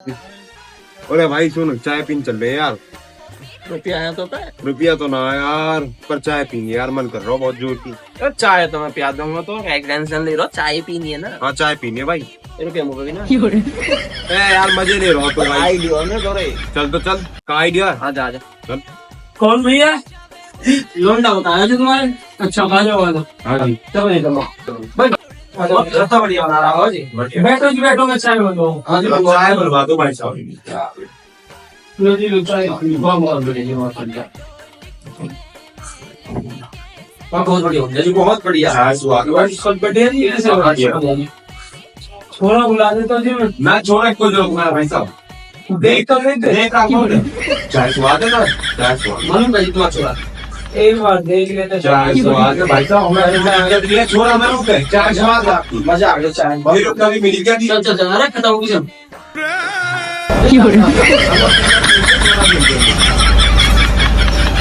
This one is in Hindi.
अरे भाई सुन, चाय पीने चल रहे हैं यार। रुपया है तो पे रुपया तो ना है यार, पर चाय पीनी है यार, मन कर रहा हूँ बहुत जोर की। चाय तो मैं पिया दूंगा, तो एक टेंशन ले रहा हूँ, चाय पीनी है ना। हाँ चाय पीनी है भाई। रुपया मुझे ना ए यार मजे ले रहा हूँ तो भाई। आइडिया में तो रे। चल तो चल, का आइडिया? आजा आजा। चल। कौन भैया? लोंडा बताया जो तुम्हारे। अच्छा खा जाओ आ जाओ। हाँ जी। चलो नहीं चलो भाई, बहुत बढ़िया बना रहा हो जी। बैठो जी बैठो, मैं चाय बनवाऊं। हाँ जी चाय बनवा दो भाई साहब। लो जी लो चाय, बहुत बढ़िया, बहुत बढ़िया, बहुत बढ़िया जी, बहुत बढ़िया। चाय स्वाद भाई। सब बढ़िया जी, ऐसे बढ़िया। छोरा बुला देता जी मैं। ना छोड़ को जो भाई साहब। देख तो नहीं देख आप चाय स्वाद है ना, चाय स्वाद। मालूम भाई तुम्हारा छोरा, एक बार देख लेते। चाय स्वाद है भाई साहब। हमें छोड़ा मैं रुक गए, चाय स्वाद है आपकी। मजा आ गया चाय। ये रुक कभी मिली क्या? चल चल चल, अरे खत्म हो गई सब।